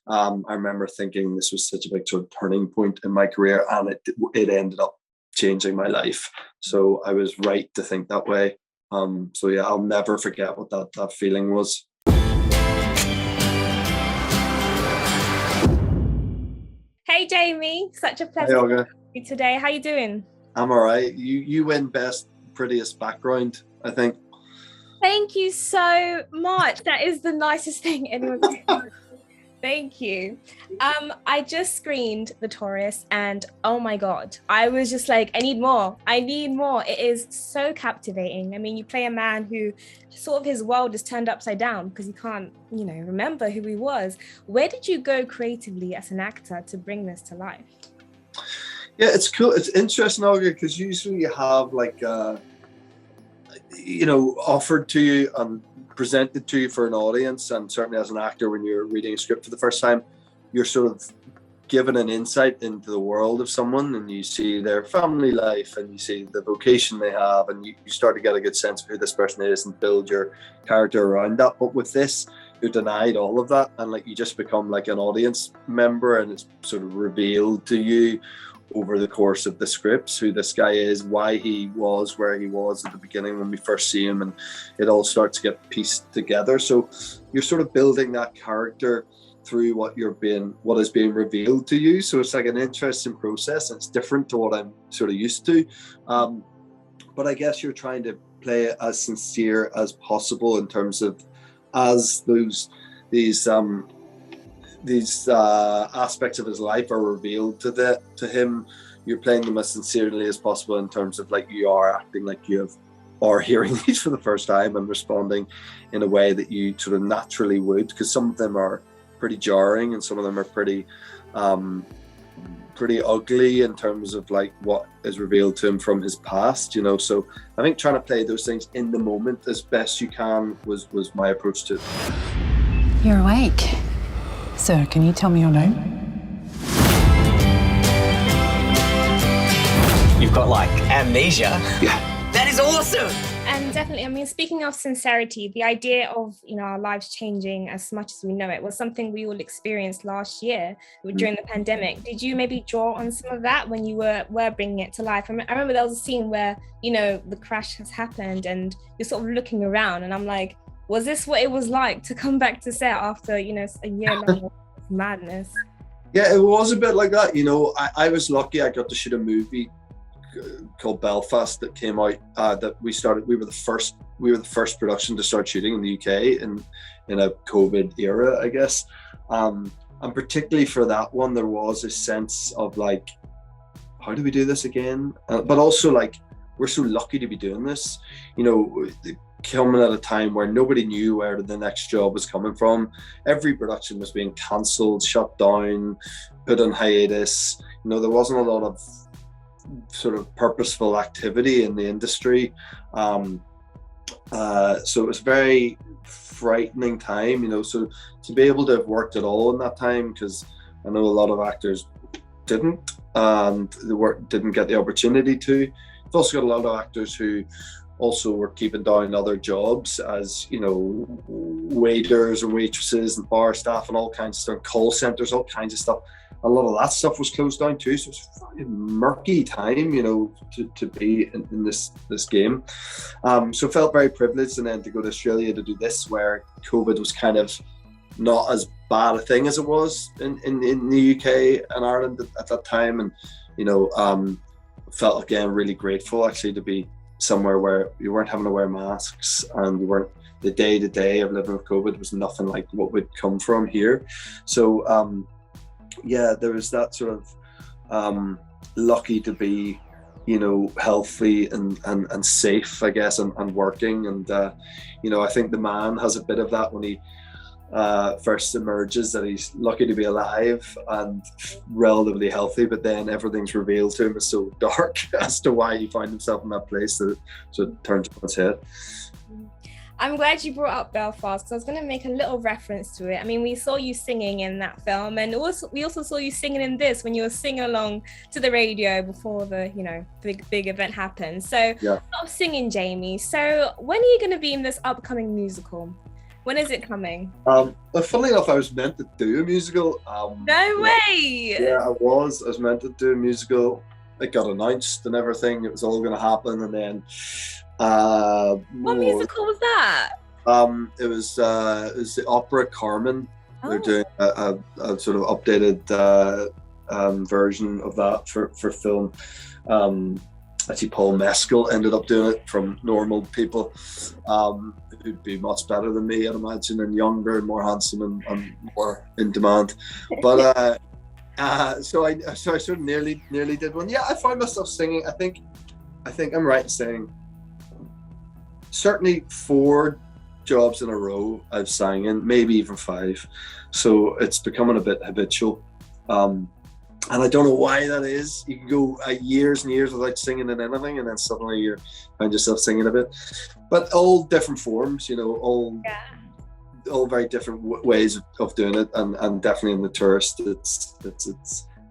I remember thinking this was such a big sort of turning point in my career, and it ended up changing my life. So I was right to think that way. So yeah, I'll never forget what that feeling was. Hey Jamie, such a pleasure Hey, to Olga. have you today. How you doing? I'm all right. You win best prettiest background, I think. Thank you so much. That is the nicest thing anyone's ever said. Thank you. I just screened The Tourist and oh my God, I was just like, I need more. I need more. It is so captivating. I mean, you play a man who sort of his world is turned upside down because he can't, remember who he was. Where did you go creatively as an actor to bring this to life? Yeah, it's cool. It's interesting, Olga, because usually you have like, offered to you and presented to you for an audience, and certainly as an actor, when you're reading a script for the first time, you're sort of given an insight into the world of someone, and you see their family life, and you see the vocation they have, and you start to get a good sense of who this person is and build your character around that. But with this, you're denied all of that, and like you just become like an audience member, and it's sort of revealed to you over the course of the scripts who this guy is, why he was where he was at the beginning when we first see him, and it all starts to get pieced together. So you're sort of building that character through what is being revealed to you. So it's like an interesting process, and it's different to what I'm sort of used to. But I guess you're trying to play it as sincere as possible in terms of as these aspects of his life are revealed to him, you're playing them as sincerely as possible in terms of like you are acting like you are hearing these for the first time and responding in a way that you sort of naturally would, because some of them are pretty jarring and some of them are pretty ugly in terms of like what is revealed to him from his past, so I think trying to play those things in the moment as best you can was my approach to it. You're awake. Sir, can you tell me your name? You've got like amnesia. Yeah. That is awesome. And definitely, I mean, speaking of sincerity, the idea of, our lives changing as much as we know it was something we all experienced last year during the pandemic. Did you maybe draw on some of that when you were bringing it to life? I remember there was a scene where, the crash has happened and you're sort of looking around, and I'm like, was this what it was like to come back to set after, a year long of madness? Yeah, it was a bit like that. I was lucky. I got to shoot a movie called Belfast that came out. We were the first production to start shooting in the UK in a COVID era, I guess. And particularly for that one, there was a sense of like, how do we do this again? But also like, we're so lucky to be doing this. Coming at a time where nobody knew where the next job was coming from. Every production was being cancelled, shut down, put on hiatus. There wasn't a lot of sort of purposeful activity in the industry. So it was a very frightening time, so to be able to have worked at all in that time, because I know a lot of actors didn't, and didn't get the opportunity to. You've also got a lot of actors who also were keeping down other jobs as, waiters and waitresses and bar staff and all kinds of stuff, call centers, all kinds of stuff. A lot of that stuff was closed down too. So it's a fucking murky time, to be in this game. So felt very privileged, and then to go to Australia to do this, where COVID was kind of not as bad a thing as it was in the UK and Ireland at that time. And, felt again really grateful actually to be somewhere where you weren't having to wear masks, and you weren't, the day-to-day of living with COVID was nothing like what would come from here. So there was that sort of lucky to be, healthy and safe, I guess, and working. And I think the man has a bit of that when he first emerges, that he's lucky to be alive and relatively healthy, but then everything's revealed to him as so dark as to why he found himself in that place that it turns on its head. I'm glad you brought up Belfast, because I was going to make a little reference to it. I mean, we saw you singing in that film, and we also saw you singing in this when you were singing along to the radio before the big event happened. So yeah. Stop singing, Jamie. So when are you going to be in this upcoming musical? When is it coming? But funnily enough, I was meant to do a musical. No way! Yeah, I was. I was meant to do a musical. It got announced and everything. It was all going to happen, and then What musical was that? it was the opera Carmen. They're Oh. doing a sort of updated version of that for film. Actually, Paul Mescal ended up doing it from normal people, who'd be much better than me, I'd imagine, and younger and more handsome and more in demand. But so I sort of nearly did one. Yeah, I found myself singing. I think I'm right in saying certainly 4 jobs in a row I've sang in, maybe even 5. So it's becoming a bit habitual. And I don't know why that is. You can go years and years without singing in anything, and then suddenly you find yourself singing a bit. But all different forms, all very different ways of doing it. And definitely in The Tourist, it's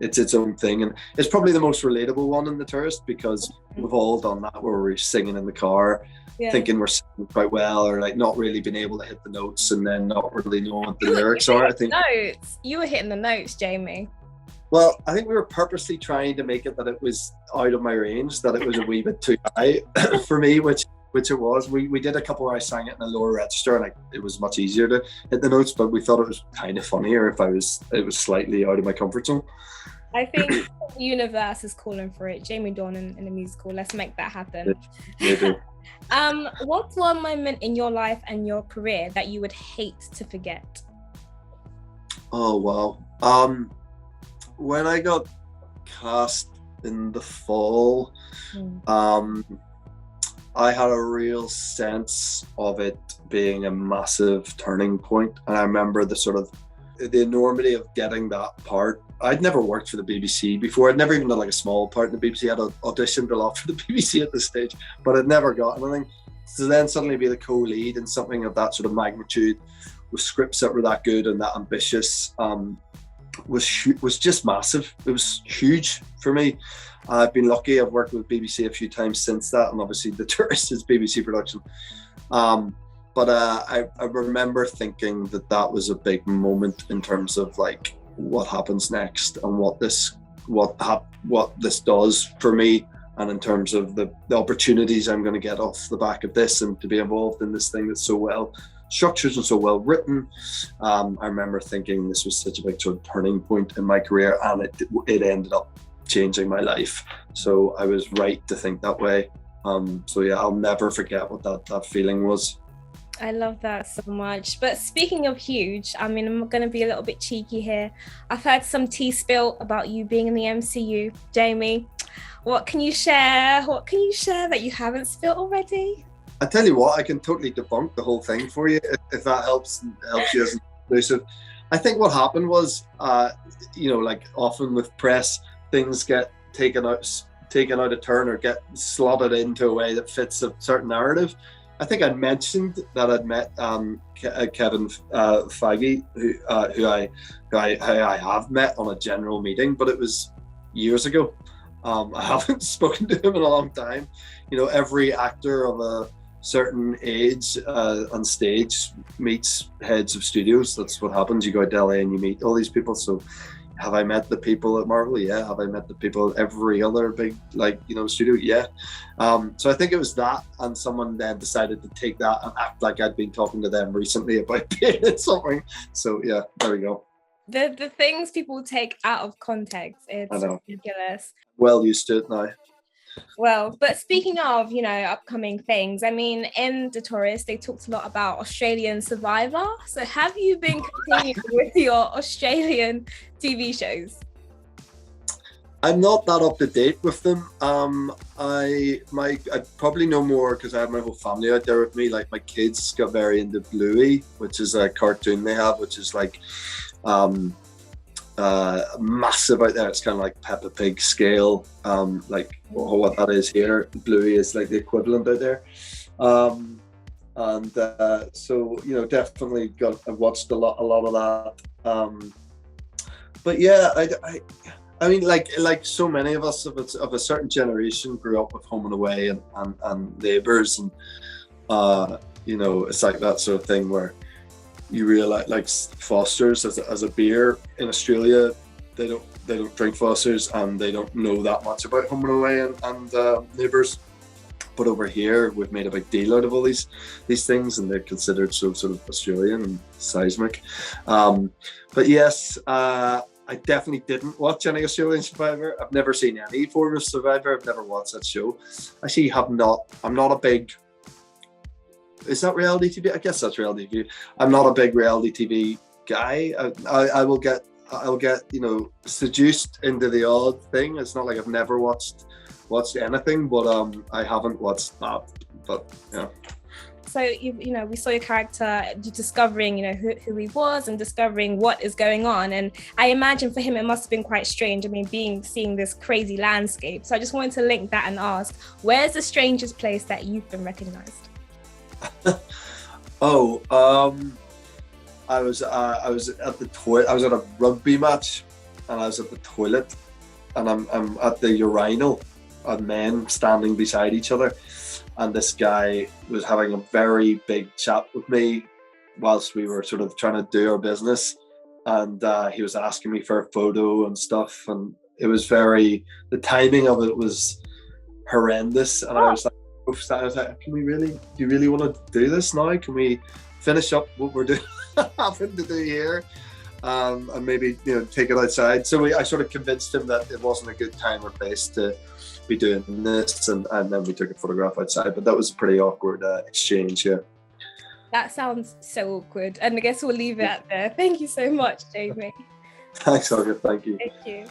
its own thing, and it's probably the most relatable one in The Tourist, because we've all done that where we're singing in the car, thinking we're singing quite well, or like not really being able to hit the notes, and then not really knowing what the lyrics are. I think Notes. You were hitting the notes, Jamie. Well, I think we were purposely trying to make it that it was out of my range, that it was a wee bit too high for me, which it was. We did a couple where I sang it in a lower register, and it was much easier to hit the notes, but we thought it was kind of funnier if it was slightly out of my comfort zone. I think the universe is calling for it. Jamie Dornan in a musical. Let's make that happen. Maybe. What's one moment in your life and your career that you would hate to forget? Oh, wow. When I got cast in The Fall, I had a real sense of it being a massive turning point. And I remember the enormity of getting that part. I'd never worked for the BBC before. I'd never even done like a small part in the BBC. I'd auditioned a lot for the BBC at this stage, but I'd never got anything. So then suddenly be the co-lead in something of that sort of magnitude, with scripts that were that good and that ambitious, was just massive. It was huge for me. I've been lucky. I've worked with BBC a few times since that, and obviously The Tourist is BBC production. But I remember thinking that was a big moment in terms of like what happens next and what this does for me, and in terms of the opportunities I'm going to get off the back of this, and to be involved in this thing that's so well structured and so well written. I remember thinking this was such a big sort of turning point in my career, and it ended up changing my life. So I was right to think that way. So yeah, I'll never forget what that feeling was. I love that so much. But speaking of huge, I mean, I'm going to be a little bit cheeky here. I've heard some tea spill about you being in the MCU. Jamie, what can you share? What can you share that you haven't spilled already? I tell you what, I can totally debunk the whole thing for you if that helps you as an exclusive. I think what happened was, like often with press, things get taken out of turn or get slotted into a way that fits a certain narrative. I think I mentioned that I'd met Kevin Feige, who I have met on a general meeting, but it was years ago. I haven't spoken to him in a long time. Every actor of a certain age on stage meets heads of studios. That's what happens. You go out to LA and you meet all these people. So have I met the people at Marvel? Yeah. Have I met the people at every other big studio? Yeah. So I think it was that, and someone then decided to take that and act like I'd been talking to them recently about being in something. So yeah, there we go. The things people take out of context, it's ridiculous. Well used to it now. Well, but speaking of, upcoming things, I mean, in The Tourist, they talked a lot about Australian Survivor. So have you been continuing with your Australian TV shows? I'm not that up to date with them. I probably know more because I have my whole family out there with me. Like my kids got very into Bluey, which is a cartoon they have, which is like massive out there. It's kind of like Peppa Pig scale, like what that is here. Bluey is like the equivalent out there. So definitely I've watched a lot of that. But yeah, I mean, like so many of us of a certain generation grew up with Home and Away and Neighbours, and it's like that sort of thing where you realize, like Foster's as a beer in Australia, they don't drink Foster's, and they don't know that much about Home and Away and Neighbours. But over here, we've made a big deal out of all these things, and they're considered so sort of Australian and seismic. But yes, I definitely didn't watch any Australian Survivor. I've never seen any form of Survivor. I've never watched that show. Actually, I'm not a big. Is that reality TV? I guess that's reality TV. I'm not a big reality TV guy. I'll get seduced into the odd thing. It's not like I've never watched anything, but I haven't watched that. But yeah. So we saw your character discovering who he was and discovering what is going on, and I imagine for him it must have been quite strange. I mean, seeing this crazy landscape. So I just wanted to link that and ask, where's the strangest place that you've been recognized? I was at the toilet. I was at a rugby match, and I was at the toilet, and I'm at the urinal, and men standing beside each other, and this guy was having a very big chat with me whilst we were sort of trying to do our business, and he was asking me for a photo and stuff, and it was the timing of it was horrendous, and I was like, do you really want to do this now? Can we finish up what we're doing, having to do here, and maybe take it outside? So I sort of convinced him that it wasn't a good time or place to be doing this, and then we took a photograph outside. But that was a pretty awkward exchange. Yeah. That sounds so awkward, and I guess we'll leave it at there. Thank you so much, Jamie. Thanks, Olga. Thank you. Thank you.